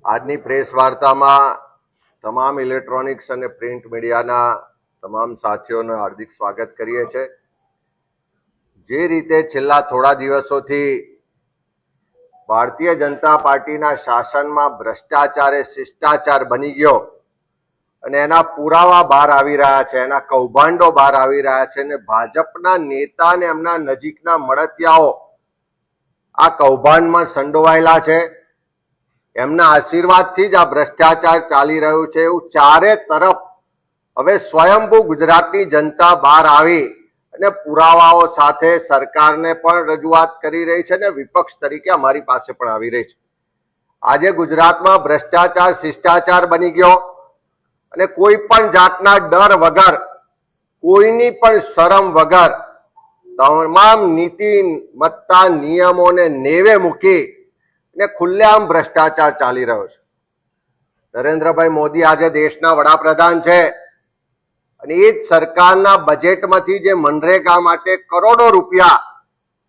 આજની પ્રેસ વાર્તામાં તમામ ઇલેક્ટ્રોનિક્સ અને પ્રિન્ટ મીડિયાના તમામ સાથીઓનું હાર્દિક સ્વાગત કરીએ છીએ। જે રીતે છેલ્લા થોડા દિવસોથી ભારતીય જનતા પાર્ટીના શાસનમાં ભ્રષ્ટાચાર એ શિષ્ટાચાર બની ગયો અને એના પુરાવા બહાર આવી રહ્યા છે, એના કૌભાંડો બહાર આવી રહ્યા છે અને ભાજપના નેતા અને એમના નજીકના મળતિયાઓ આ કૌભાંડમાં સંડોવાયેલા છે। એમના આશીર્વાદથી જ આ ભ્રષ્ટાચાર ચાલી રહ્યું છે એવું ચારે તરફ હવે સ્વયંભૂ ગુજરાતની જનતા બહાર આવી અને પુરાવાઓ સાથે સરકારને પણ રજૂઆત કરી રહી છે અને વિપક્ષ તરીકે અમારી પાસે પણ આવી રહી છે। આજે ગુજરાતમાં ભ્રષ્ટાચાર શિષ્ટાચાર બની ગયો અને કોઈ પણ જાતના ડર વગર, કોઈની પણ શરમ વગર તમામ નીતિમત્તા નિયમોને નેવે મૂકી ને ખુલ્લેઆમ ભ્રષ્ટાચાર ચાલી રહ્યો છે। નરેન્દ્રભાઈ મોદી આજે દેશના વડાપ્રધાન છે અને એ જ સરકારના બજેટમાંથી જે મનરેગા માટે કરોડો રૂપિયા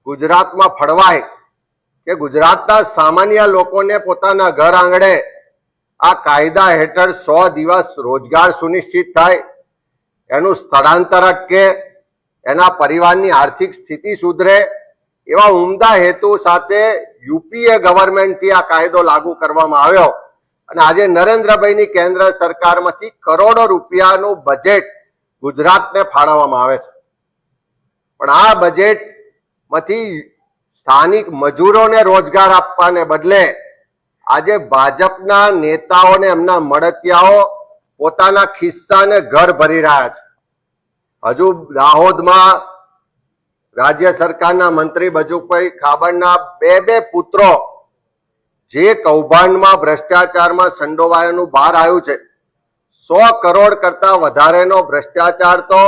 ગુજરાતમાં ફળવાય કે ગુજરાતના સામાન્ય લોકોને પોતાના ઘર આંગણે આ કાયદા હેઠળ 100 દિવસ રોજગાર સુનિશ્ચિત થાય, એનું સ્થળાંતર અટકે, એના પરિવારની આર્થિક સ્થિતિ સુધરે, એવા ઉમદા હેતુ સાથે યુપીએ ગવર્મેન્ટથી આ કાયદો લાગુ કરવામાં આવ્યો અને આજે નરેન્દ્રભાઈની કેન્દ્ર સરકારમાંથી કરોડો રૂપિયાનું બજેટ ગુજરાતને ફાળવવામાં આવે છે। પણ આ બજેટમાંથી સ્થાનિક મજૂરોને રોજગાર આપવાને બદલે આજે ભાજપના નેતાઓને એમના મળતિયાઓ પોતાના ખિસ્સાને ઘર ભરી રહ્યા છે। હજુ દાહોદમાં રાજ્ય સરકારના મંત્રી બચુભાઈ ખાબડના બે પુત્રો જે કૌભાંડમાં ભ્રષ્ટાચારમાં સંડોવાયાનું બહાર આવ્યું છે, 100 કરોડ કરતા વધારેનો ભ્રષ્ટાચાર તો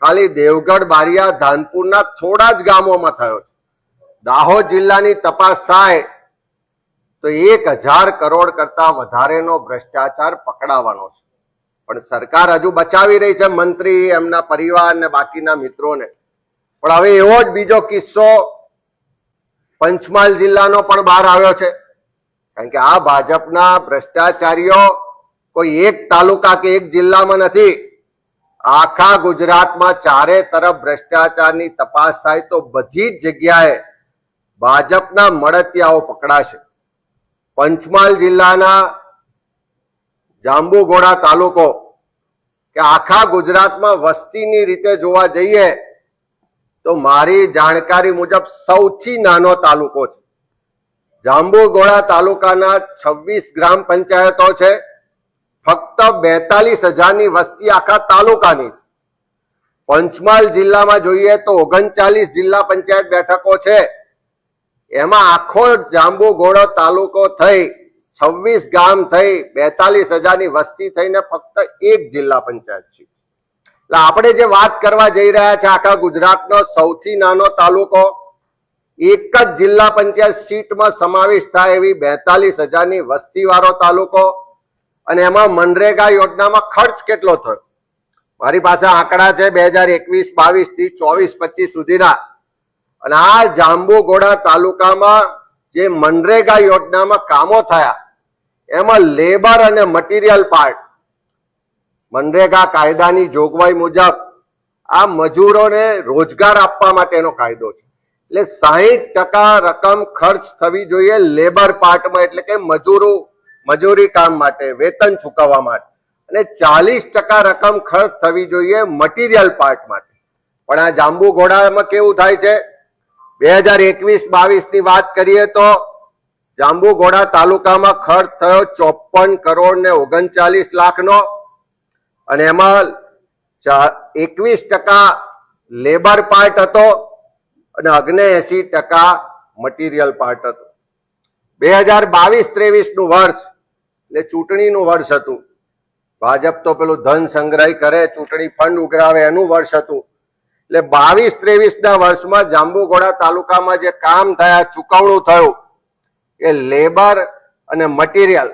ખાલી દેવગઢ, બારિયા, ધાનપુરના થોડા જ ગામોમાં થયો છે। દાહોદ જિલ્લાની તપાસ થાય તો 1000 કરોડ કરતા વધારેનો ભ્રષ્ટાચાર પકડાવાનો છે, પણ સરકાર હજુ બચાવી રહી છે મંત્રી, એમના પરિવાર ને બાકીના મિત્રોને। પણ હવે એવો જ બીજો કિસ્સો પંચમહાલ જિલ્લાનો પણ બહાર આવ્યો છે, કારણ કે આ ભાજપના ભ્રષ્ટાચારીઓ કોઈ એક તાલુકા કે એક જિલ્લામાં નથી, આખા ગુજરાતમાં ચારે તરફ ભ્રષ્ટાચારની તપાસ થાય તો બધી જ જગ્યાએ ભાજપના મળતિયાઓ પકડાશે। પંચમહાલ જિલ્લાના જાંબુઘોડા તાલુકો કે આખા ગુજરાતમાં વસ્તીની રીતે જોવા જઈએ તો મારી જાણકારી મુજબ સૌથી નાનો તાલુકો છે। જાંબુઘોડા તાલુકાના 26 ગ્રામ પંચાયતો છે, ફક્ત 42,000ની વસ્તી આખા તાલુકાની। પંચમહાલ જિલ્લામાં જોઈએ તો 39 જિલ્લા પંચાયત બેઠકો છે, એમાં આખો જાંબુઘોડો તાલુકો થઈ 26 ગામ થઈ 42,000ની વસ્તી થઈને ફક્ત 1 જિલ્લા પંચાયત છે। એટલે આપણે જે વાત કરવા જઈ રહ્યા છે, આખા ગુજરાતનો સૌથી નાનો તાલુકો, એક જ જિલ્લા પંચાયત સીટમાં સમાવેશ થાય એવી 42,000ની વસ્તી વાળો તાલુકો, અને એમાં મનરેગા યોજનામાં ખર્ચ કેટલો થયો મારી પાસે આંકડા છે 2021-22 થી 24-25 સુધીના, અને આ જાંબુઘોડા તાલુકામાં જે મનરેગા યોજનામાં કામો થયા એમાં લેબર અને મટીરિયલ પાર્ટ, મનરેગા કાયદાની જોગવાઈ મુજબ આ મજૂરોને રોજગાર આપવા માટેનો કાયદો છે, એટલે 60% રકમ ખર્ચ થવી જોઈએ લેબર પાર્ટમાં, એટલે કે મજૂરી કામ માટે, વેતન ચૂકવવા માટે, અને 40% રકમ ખર્ચ થવી જોઈએ મટીરિયલ પાર્ટ માટે। પણ આ જાંબુઘોડામાં કેવું થાય છે, 2021-22 ની વાત કરીએ તો જાંબુઘોડા તાલુકામાં ખર્ચ થયો 54 કરોડ ને 39 લાખનો, અને એમાં 21% લેબર પાર્ટ હતો અને 79% મટીરિયલ પાર્ટ હતો। 2022-23 નું વર્ષ એટલે ચૂંટણીનું વર્ષ હતું, ભાજપ તો પેલું ધન સંગ્રહ કરે, ચૂંટણી ફંડ ઉઘરાવે એનું વર્ષ હતું, એટલે 22-23 ના વર્ષમાં જાંબુઘોડા તાલુકામાં જે કામ થયા, ચૂકવણું થયું, એ લેબર અને મટીરિયલ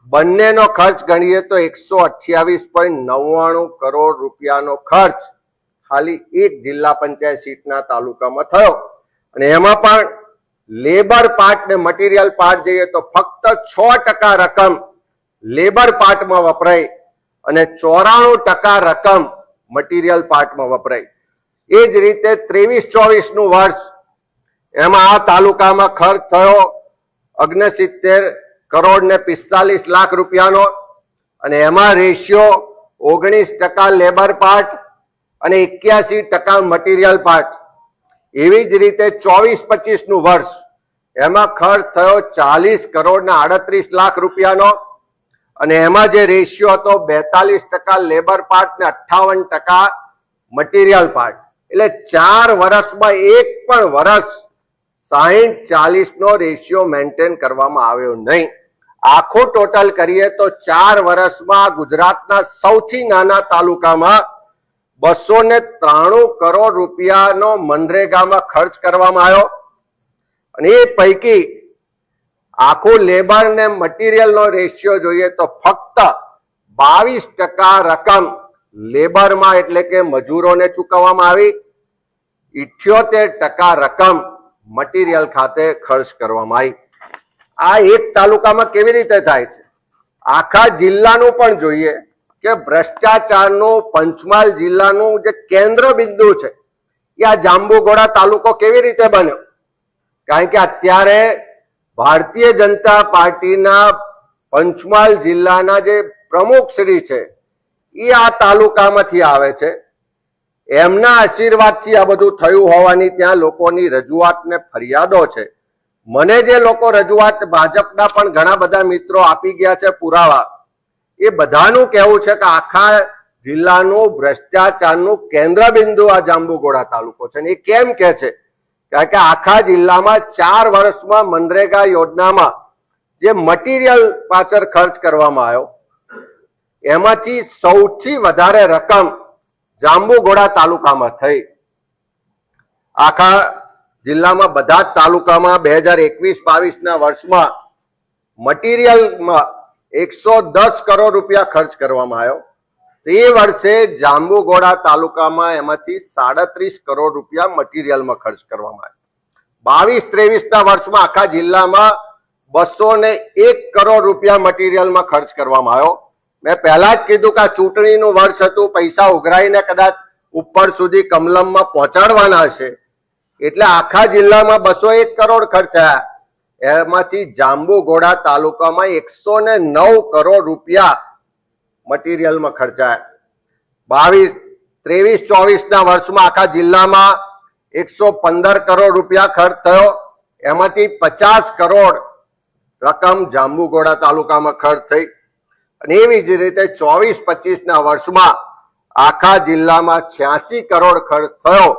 બંનેનો ખર્ચ ગણીએ તો 128.99 કરોડ રૂપિયાનો ખર્ચ ખાલી એક જિલ્લા પંચાયત સીટના તાલુકામાં થયો, અને એમાં પણ લેબર પાર્ટ ને મટીરિયલ પાર્ટ જોઈએ તો ફક્ત 6% રકમ લેબર પાર્ટમાં વપરાય અને 94% રકમ મટીરિયલ પાર્ટમાં વપરાય. એ જ રીતે 23-24 નું વર્ષ એમાં આ તાલુકામાં ખર્ચ થયો 69 કરોડ ને 45 લાખ રૂપિયાનો અને એમાં રેશિયો 19% લેબર પાર્ટ અને 81% મટીરિયલ પાર્ટ. એવી જ રીતે 24-25 નું વર્ષ એમાં ખર્ચ થયો 40 કરોડ ને 38 લાખ રૂપિયાનો અને એમાં જે રેશિયો હતો 42% લેબર પાર્ટ ને 58% મટીરિયલ પાર્ટ. એટલે 4 વર્ષમાં એક પણ વર્ષ 60-40 નો રેશિયો મેન્ટેન કરવામાં આવ્યો નહીં. આખું ટોટલ કરીએ તો 4 વર્ષમાં ગુજરાતના સૌથી નાના તાલુકામાં 293 કરોડ રૂપિયાનો મનરેગામાં ખર્ચ કરવામાં આવ્યો અને એ પૈકી આખું લેબર ને મટીરિયલ નો રેશિયો જોઈએ તો ફક્ત 22% રકમ લેબરમાં એટલે કે મજૂરોને ચૂકવવામાં આવી, 78% રકમ મટીરિયલ ખાતે ખર્ચ કરવામાં આવી. આ એક તાલુકામાં કેવી રીતે થાય છે? આખા જિલ્લાનું પણ જોઈએ કે ભ્રષ્ટાચારનું પંચમહાલ જિલ્લાનું જે કેન્દ્ર બિંદુ છે એ આ જાંબુઘોડા તાલુકો કેવી રીતે બન્યો? કારણ કે અત્યારે ભારતીય જનતા પાર્ટીના પંચમહાલ જિલ્લાના જે પ્રમુખ શ્રી છે એ આ તાલુકામાંથી આવે છે. એમના આશીર્વાદથી આ બધું થયું હોવાની ત્યાં લોકોની રજૂઆત ને ફરિયાદો છે. મને જે લોકો રજૂઆત ભાજપના પણ ઘણા બધા મિત્રો આપી ગયા છે પુરાવા, એ બધાનું કહેવું છે કે આખા જિલ્લાનું ભ્રષ્ટાચારનું કેન્દ્ર બિંદુ આ જાંબુઘોડા તાલુકો છે. એ કેમ કે છે? કારણ કે આખા જિલ્લામાં 4 વર્ષમાં મનરેગા યોજનામાં જે મટીરિયલ પાછળ ખર્ચ કરવામાં આવ્યો એમાંથી સૌથી વધારે રકમ જાંબુઘોડા તાલુકામાં થઈ. આખા જિલ્લામાં બધા જ તાલુકામાં 2021-22 ના વર્ષમાં મટીરિયલમાં 110 કરોડ રૂપિયા ખર્ચ કરવામાં આવ્યો. એ વર્ષે જાંબુઘોડા તાલુકામાં એમાંથી 37 કરોડ રૂપિયા મટીરિયલમાં ખર્ચ કરવામાં આવ્યો. 22-23 ના વર્ષમાં આખા જિલ્લામાં 201 કરોડ રૂપિયા મટીરિયલમાં ખર્ચ કરવામાં આવ્યો. મેં પહેલા જ કીધું કે આ ચૂંટણીનું વર્ષ હતું, પૈસા ઉઘરાઈને કદાચ ઉપર સુધી કમલમમાં પહોંચાડવાના હશે એટલે આખા જિલ્લામાં 201 કરોડ ખર્ચાયા. એમાંથી જાંબુઘોડા તાલુકામાં 109 કરોડ રૂપિયા મટીરિયલમાં ખર્ચાયા. 23-24 ના વર્ષમાં આખા જિલ્લામાં 115 કરોડ રૂપિયા ખર્ચ થયો. એમાંથી 50 કરોડ રકમ જાંબુઘોડા તાલુકામાં ખર્ચ થઈ અને એવી જ રીતે 24-25 ના વર્ષમાં આખા જિલ્લામાં 86 કરોડ ખર્ચ થયો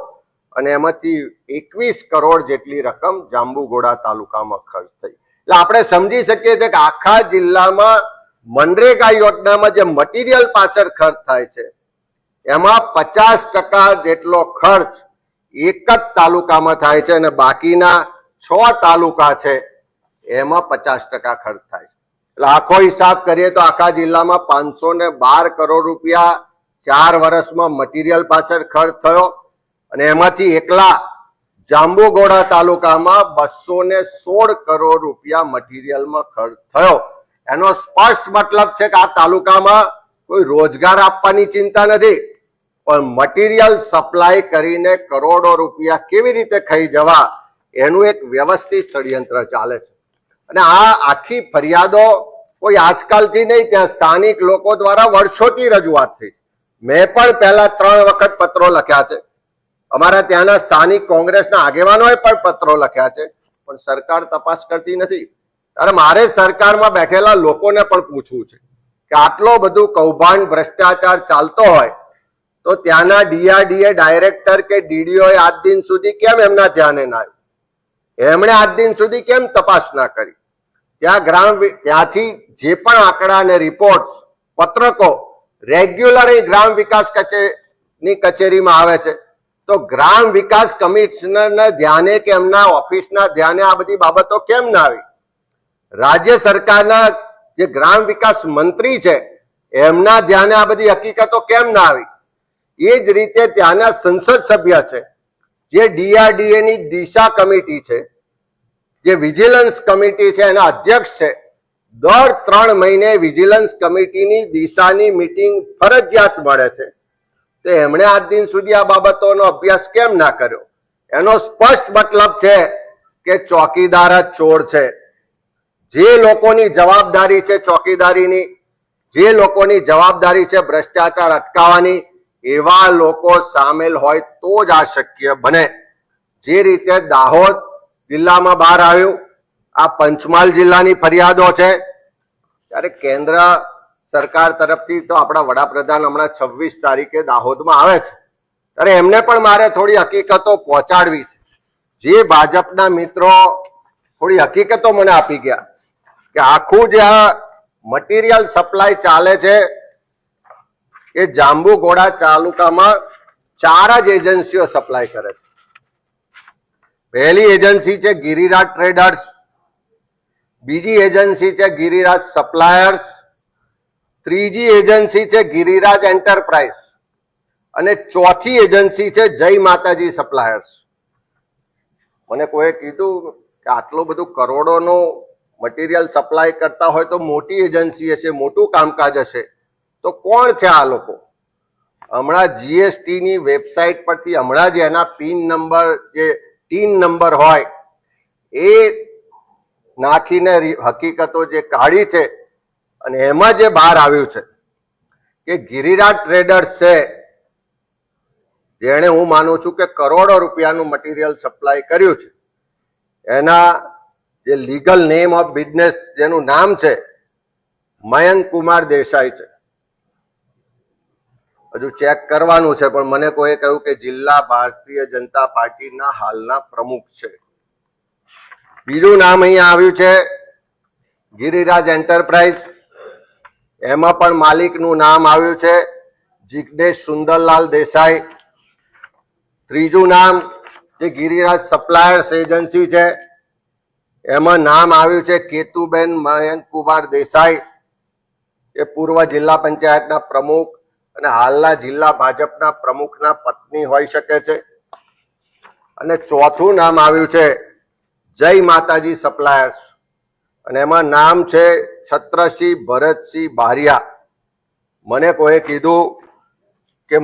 અને એમાંથી 21 કરોડ જેટલી રકમ જાંબુઘોડા તાલુકામાં ખર્ચ થઈ. એટલે આપણે સમજી શકીએ છીએ કે આખા જિલ્લામાં મનરેગા યોજનામાં જે મટીરિયલ પાછળ ખર્ચ થાય છે એમાં 50% જેટલો ખર્ચ એક જ તાલુકામાં થાય છે અને બાકીના 6 તાલુકા છે એમાં 50% ખર્ચ થાય છે. એટલે આખો હિસાબ કરીએ તો આખા જિલ્લામાં 512 કરોડ રૂપિયા 4 વર્ષમાં મટીરિયલ પાછળ ખર્ચ થયો અને એમાંથી એકલા જાંબુઘોડા તાલુકામાં 216 કરોડ રૂપિયા મટીરિયલમાં ખર્ચ થયો. એનો સ્પષ્ટ મતલબ છે કે આ તાલુકામાં કોઈ રોજગાર આપવાની ચિંતા નથી, પણ મટીરિયલ સપ્લાય કરીને કરોડો રૂપિયા કેવી રીતે ખાઈ જવા એનું એક વ્યવસ્થિત ષડયંત્ર ચાલે છે. અને આ આખી ફરિયાદો કોઈ આજકાલથી નહીં, ત્યાં સ્થાનિક લોકો દ્વારા વર્ષોથી રજૂઆત થઈ. મેં પણ પહેલા 3 વખત પત્રો લખ્યા છે, અમારા ત્યાંના સ્થાનિક કોંગ્રેસના આગેવાનોએ પણ પત્રો લખ્યા છે, પણ સરકાર તપાસ કરતી નથી. ત્યારે મારે સરકારમાં બેઠેલા લોકોને પણ પૂછવું છે કે આટલો બધું કૌભાંડ ભ્રષ્ટાચાર ચાલતો હોય તો ત્યાંના DRDA ડાયરેક્ટર કે DDO આજ દિન સુધી કેમ એમના ધ્યાને ના આવ્યું? એમણે આજ દિન સુધી કેમ તપાસ ના કરી? ત્યાંથી જે પણ આંકડા અને રિપોર્ટ પત્રકો રેગ્યુલર ગ્રામ વિકાસ ની કચેરીમાં આવે છે, તો ગ્રામ વિકાસ કમિશનરના ધ્યાને કે એમના ઓફિસના ધ્યાને આ બધી બાબતો કેમ ના આવી? રાજ્ય સરકારના જે ગ્રામ વિકાસ મંત્રી છે એમના ધ્યાને આ બધી હકીકતો કેમ ના આવી? એ જ રીતે ત્યાંના સંસદ સભ્ય છે, જે DRDA ની દિશા કમિટી છે જે વિજિલન્સ કમિટી છે એના અધ્યક્ષ છે, દર 3 મહિને વિજિલન્સ કમિટીની દિશાની મીટિંગ ફરજિયાત મળે છે, તો એમણે આજ દિન સુધી આ બાબતોનો અભ્યાસ કેમ ના કર્યો? એનો સ્પષ્ટ મતલબ છે કે ચોકીદાર જ ચોર છે. જે લોકોની જવાબદારી છે ચોકીદારીની, જે લોકોની જવાબદારી છે ભ્રષ્ટાચાર અટકાવવાની, એવા લોકો સામેલ હોય તો જ આ શક્ય બને. જે રીતે દાહોદ જિલ્લામાં બહાર આવ્યું, આ પંચમહાલ જિલ્લાની ફરિયાદો છે, ત્યારે કેન્દ્ર સરકાર તરફથી તો આપણા વડાપ્રધાન હમણાં 26 તારીખે દાહોદમાં આવે છે, ત્યારે એમને પણ મારે થોડી હકીકતો પહોંચાડવી છે. જે ભાજપના મિત્રો થોડી હકીકતો મને આપી ગયા કે આખું જે આ મટીરિયલ સપ્લાય ચાલે છે એ જાંબુઘોડા તાલુકામાં 4 જ એજન્સીઓ સપ્લાય કરે છે. પહેલી એજન્સી છે ગિરિરાજ ટ્રેડર્સ, બીજી એજન્સી છે ગિરિરાજ સપ્લાયર્સ, ત્રીજી એજન્સી છે ગિરિરાજ એન્ટરપ્રાઇઝ અને ચોથી એજન્સી છે જય માતાજી સપ્લાયર્સ. મને કોઈ કીધું કે આટલું બધું કરોડોનું મટીરિયલ સપ્લાય કરતા હોય તો મોટી એજન્સી હશે, મોટું કામકાજ હશે, તો કોણ છે આ લોકો? હમણાં જીએસટી ની વેબસાઇટ પરથી હમણાં જ એના પિન નંબર, જે ટીન નંબર હોય એ નાખીને હકીકતો જે કાઢી છે અને એમાં જે બહાર આવ્યું છે કે ગિરિરાજ ટ્રેડર્સ છે, જેણે હું માનું છું કે કરોડો રૂપિયાનું મટીરિયલ સપ્લાય કર્યું છે, એના જે લીગલ નેમ ઓફ બિઝનેસ જેનું નામ છે મયંક કુમાર દેસાઈ છે. હજુ ચેક કરવાનું છે, પણ મને કોઈ કહ્યું કે જિલ્લા ભારતીય જનતા પાર્ટીના હાલના પ્રમુખ છે. બીજું નામ અહીંયા આવ્યું છે ગિરિરાજ એન્ટરપ્રાઇઝ, એમાં પણ માલિકનું નામ આવ્યું છે જિગ્નેશ સુંદરલાલ દેસાઈ. ત્રીજું નામ જે ગિરિરાજ સપ્લાયર્સ એજન્સી છે એમાં નામ આવ્યું છે કેતુબેન મયંક કુમાર દેસાઈ, એ પૂર્વ જિલ્લા પંચાયતના પ્રમુખ અને હાલના જિલ્લા ભાજપના પ્રમુખના પત્ની હોઈ શકે છે. અને ચોથું નામ આવ્યું છે જય માતાજી સપ્લાયર્સ અને એમાં નામ છે છત્રસિંહ ભરતસિંહ બારિયા. મને કોઈ કીધું કે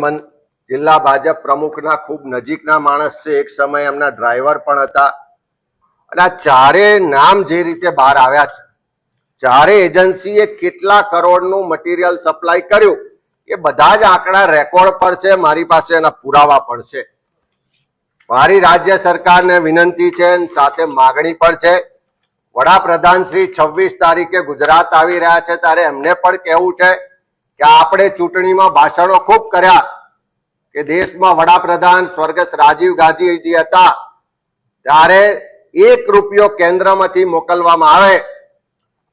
જિલ્લા ભાજપ પ્રમુખના ખૂબ નજીકના માણસ છે, એક સમય એમના ડ્રાઈવર પણ હતા. અને આ ચારે નામ જે રીતે બહાર આવ્યા છે, ચારે એજન્સીએ કેટલા કરોડનું મટીરિયલ સપ્લાય કર્યું એ બધા જ આંકડા રેકોર્ડ પર છે, મારી પાસે એના પુરાવા પણ છે. મારી રાજ્ય સરકારને વિનંતી છે, સાથે માગણી પણ છે, વડાપ્રધાન શ્રી 26 તારીખે ગુજરાત આવી રહ્યા છે, ત્યારે એમને પણ કહેવું છે કે આપણે ચૂંટણીમાં ભાષણો ખૂબ કર્યા કે દેશમાં વડાપ્રધાન સ્વર્ગસ્થ રાજીવ ગાંધીજી હતા ત્યારે 1 રૂપિયો કેન્દ્રમાંથી મોકલવામાં આવે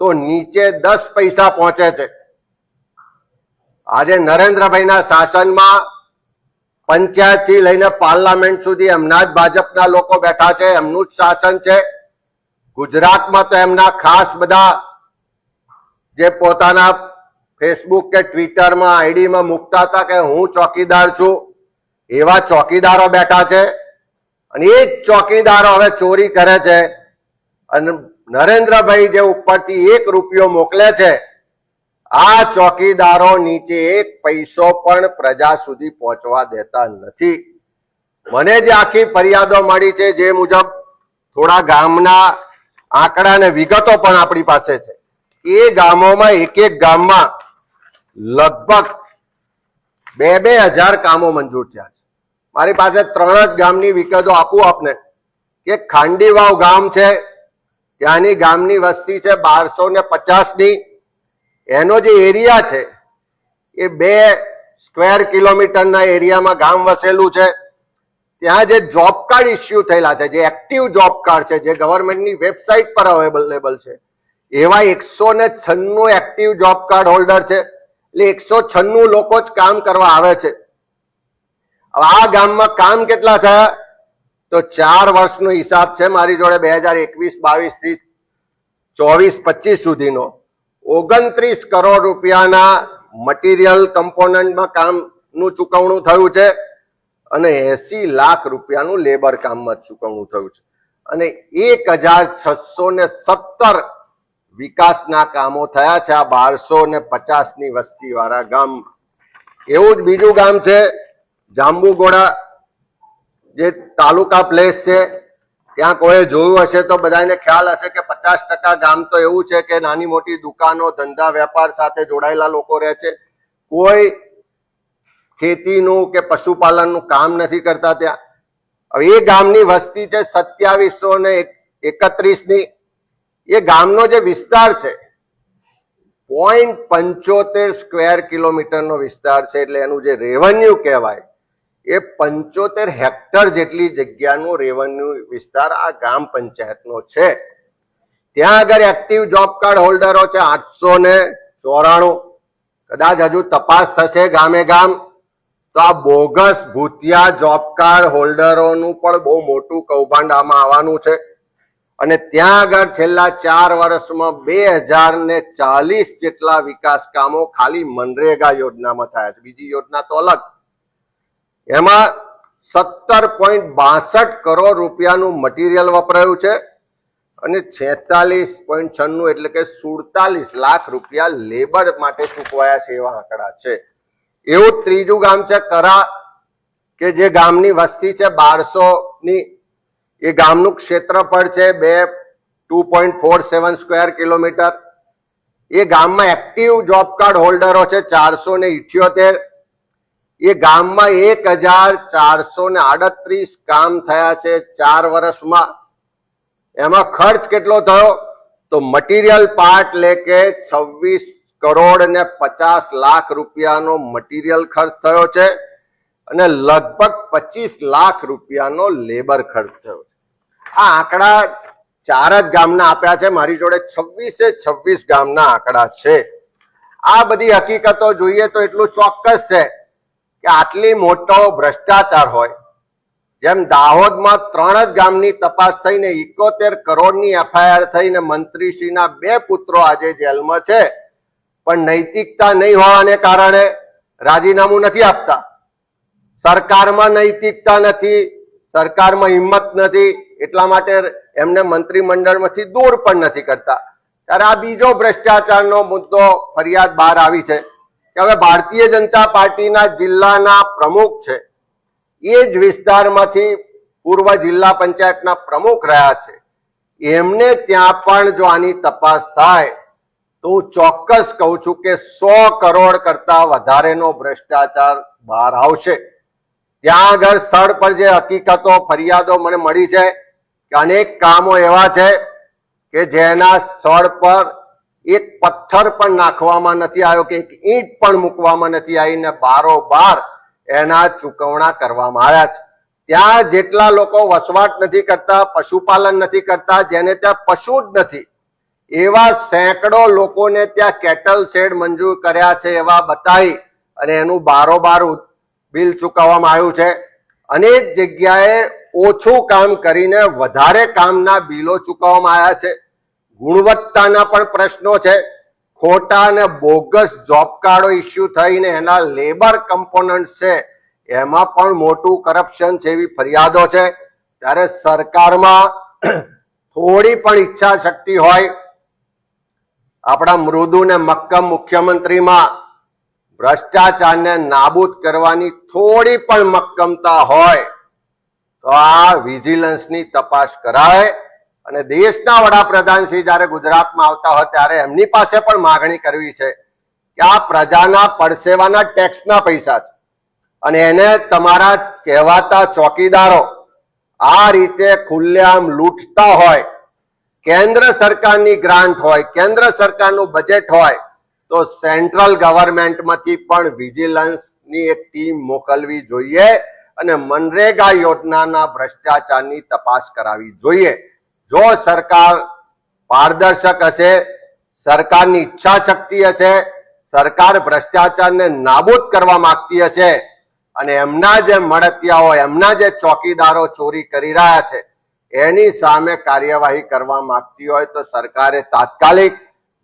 તો નીચે 10 પૈસા પહોંચે છે. આજે નરેન્દ્રભાઈના શાસનમાં પંચાયત થી લઈને પાર્લામેન્ટ સુધી એમના જ ભાજપના લોકો બેઠા છે, એમનું જ શાસન છે. ગુજરાતમાં તો એમના ખાસ બધા જે પોતાના ફેસબુક કે ટ્વિટરમાં આઈડીમાં મૂકતા હતા કે હું ચોકીદાર છું, એવા ચોકીદારો બેઠા છે. અને એ જ ચોકીદારો હવે ચોરી કરે છે અને નરેન્દ્રભાઈ જે ઉપરથી 1 રૂપિયો મોકલે છે, આ ચોકીદારો નીચે 1 પૈસો પણ પ્રજા સુધી પહોંચવા દેતા નથી. મને જે આખી ફરિયાદો મળી છે, જે મુજબ થોડા ગામના આંકડા અને વિગતો પણ આપણી પાસે છે, એ ગામોમાં એક ગામમાં લગભગ 2,000 કામો મંજૂર થયા છે. મારી પાસે 3 જ ગામની વિગતો આપું આપને કે ખાંડીવાવ ગામ છે, ત્યાંની ગામની વસ્તી છે 1250 ની. એનો જે એરિયા છે એ 2 સ્ક્વેર કિલોમીટરના એરિયામાં ગામ વસેલું છે. ત્યાં જે જોબ કાર્ડ ઇસ્યુ થયેલા છે, જે એક્ટિવ જોબ કાર્ડ છે, જે ગવર્મેન્ટની વેબસાઇટ પર અવેલેબલ છે, એવા 196 એક્ટિવ જોબ કાર્ડ હોલ્ડર છે. એટલે 196 લોકો જ કામ કરવા આવે છે. હવે આ ગામમાં કામ કેટલા થયા તો 4 વર્ષનો હિસાબ છે મારી જોડે, 2021-22 થી 24-25 સુધીનો 29 કરોડ રૂપિયાના મટીરિયલ કમ્પોનન્ટમાં કામનું ચૂકવણું થયું છે અને 80 લાખ રૂપિયાનું લેબર કામમાં ચૂકવણું થયું છે. અને 1617 વિકાસના કામો થયા છે આ 1250ની વસ્તી વાળા ગામમાં. એવું જ બીજું ગામ છે જાંબુઘોડા, જે તાલુકા પ્લેસ છે. ત્યાં કોઈ જોયું હશે તો બધાને ખ્યાલ હશે કે 50% ગામ તો એવું છે કે નાની મોટી દુકાનો, ધંધા, વેપાર સાથે જોડાયેલા લોકો રહે છે. કોઈ ખેતીનું કે પશુપાલનનું કામ નથી કરતા ત્યાં. હવે એ ગામની વસ્તી છે 2731ની. એ ગામનો જે વિસ્તાર છે 0.75 સ્ક્વેર કિલોમીટરનો વિસ્તાર છે, એટલે એનું જે રેવન્યુ કહેવાય એ 75 હેક્ટર જેટલી જગ્યાનો રેવન્યુ વિસ્તાર આ ગ્રામ પંચાયતનો છે. ત્યાં આગળ એક્ટિવ જોબ કાર્ડ હોલ્ડરો છે 894. કદાચ હજુ તપાસ થશે ગામે ગામ તો આ બોગસ ભૂતિયા જોબ કાર્ડ હોલ્ડરોનું પણ બહુ મોટું કૌભાંડ આમાં આવવાનું છે. અને ત્યાં આગળ છેલ્લા 4 વર્ષમાં 2040 જેટલા વિકાસ કામો ખાલી મનરેગા યોજનામાં થયા છે. બીજી યોજના તો અલગ. એમાં 17.62 કરોડ રૂપિયાનું મટીરિયલ વપરાયું છે અને 46.96 એટલે કે 47 લાખ રૂપિયા લેબર માટે ચૂકવાયા છે એવા આંકડા છે. એવું જ ત્રીજું ગામ છે કરા, કે જે ગામની વસ્તી છે 1200ની. એ ગામનું ક્ષેત્રફળ છે 2.47 સ્ક્વેર કિલોમીટર. એ ગામમાં એક્ટિવ જોબ કાર્ડ હોલ્ડરો છે 478. એ ગામમાં 1438 કામ થયા છે 4 વર્ષમાં. એમાં ખર્ચ કેટલો થયો તો મટીરિયલ પાર્ટ લેકે 26 કરોડ ને 50 લાખ રૂપિયાનો મટીરિયલ ખર્ચ થયો છે અને લગભગ 25 લાખ રૂપિયાનો લેબર ખર્ચ થયો છે. આ આંકડા 4 જ ગામના આપ્યા છે. મારી જોડે 26 ગામના આંકડા છે. આ બધી હકીકતો જોઈએ તો એટલું ચોક્કસ છે કે આટલી મોટો ભ્રષ્ટાચાર હોય, જેમ દાહોદમાં 3 જ ગામની તપાસ થઈને 71 કરોડની એફઆઈઆર થઈને મંત્રીશ્રીના 2 પુત્રો આજે જેલમાં છે, પણ નૈતિકતા નહીં હોવાને કારણે રાજીનામું નથી આપતા. સરકારમાં નૈતિકતા નથી, સરકારમાં હિંમત નથી, એટલા માટે એમને મંત્રીમંડળમાંથી દૂર પણ નથી કરતા. ત્યારે આ બીજો ભ્રષ્ટાચારનો મુદ્દો ફરિયાદ બહાર આવી છે કે હવે ભારતીય જનતા પાર્ટીના જિલ્લાના પ્રમુખ છે, એ જ વિસ્તારમાંથી પૂર્વ જિલ્લા પંચાયતના પ્રમુખ રહ્યા છે, એમને ત્યાં પણ જો આની તપાસ થાય તો હું ચોક્કસ કહું છું કે 100 કરોડ કરતા વધારેનો ભ્રષ્ટાચાર બહાર આવશે. ત્યાં આગળ સ્થળ પર જે હકીકતો, ફરિયાદો મને મળી છે કે અનેક કામો એવા છે કે જેના સ્થળ પર એક પથ્થર પણ નાખવામાં નથી આવ્યો કે એક ઈંટ પણ મૂકવામાં નથી આવી ને બારોબાર એના ચૂકવણા કરવામાં આવ્યા છે. ત્યાં જેટલા લોકો વસવાટ નથી કરતા, પશુપાલન નથી કરતા, જેને ત્યાં પશુ જ નથી, એવા સેંકડો લોકોને ત્યાં કેટલ શેડ મંજૂર કર્યા છે એવા બતાવી અને એનું બારોબાર બિલ ચૂકવવામાં આવ્યું છે. અનેક જગ્યાએ ઓછું કામ કરીને વધારે કામના બિલો ચૂકવવામાં આવ્યા છે. ગુણવત્તાના પણ પ્રશ્નો છે. ખોટા અને બોગસ જોબ કાર્ડો ઇસ્યુ થઈને એના લેબર કમ્પોનન્ટ છે એમાં પણ મોટું કરપ્શન છે એવી ફરિયાદો છે. ત્યારે સરકારમાં થોડી પણ ઈચ્છા શક્તિ હોય, આપણા મૃદુ ને મક્કમ મુખ્યમંત્રીમાં ભ્રષ્ટાચારને નાબૂદ કરવાની થોડી પણ મક્કમતા હોય તો આ વિજિલન્સની તપાસ કરાય. અને દેશના વડાપ્રધાન શ્રી જયારે ગુજરાતમાં આવતા હોય ત્યારે એમની પાસે પણ માગણી કરવી છે કે આ પ્રજાના પરસેવાના ટેક્સના પૈસા છે અને એને તમારા કહેવાતા ચોકીદારો આ રીતે ખુલ્લેઆમ લૂંટતા હોય, કેન્દ્ર સરકારની ગ્રાન્ટ હોય, કેન્દ્ર સરકારનું બજેટ હોય, તો સેન્ટ્રલ ગવર્મેન્ટમાંથી પણ વિજિલન્સની એક ટીમ મોકલવી જોઈએ અને મનરેગા યોજનાના ભ્રષ્ટાચારની તપાસ કરાવવી જોઈએ. જો સરકાર પારદર્શક હશે, સરકારની ઈચ્છા શક્તિ હશે, સરકાર ભ્રષ્ટાચારને નાબૂદ કરવા માંગતી હશે અને એમના જે મળતિયાઓ, એમના જે ચોકીદારો ચોરી કરી રહ્યા છે એની સામે કાર્યવાહી કરવા માંગતી હોય તો સરકારે તાત્કાલિક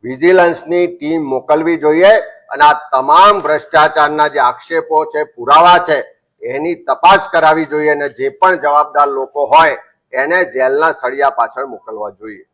વિજિલન્સની ટીમ મોકલવી જોઈએ અને આ તમામ ભ્રષ્ટાચારના જે આક્ષેપો છે, પુરાવા છે, એની તપાસ કરાવવી જોઈએ અને જે પણ જવાબદાર લોકો હોય એને જેલના સળિયા પાછળ મોકલવા જોઈએ.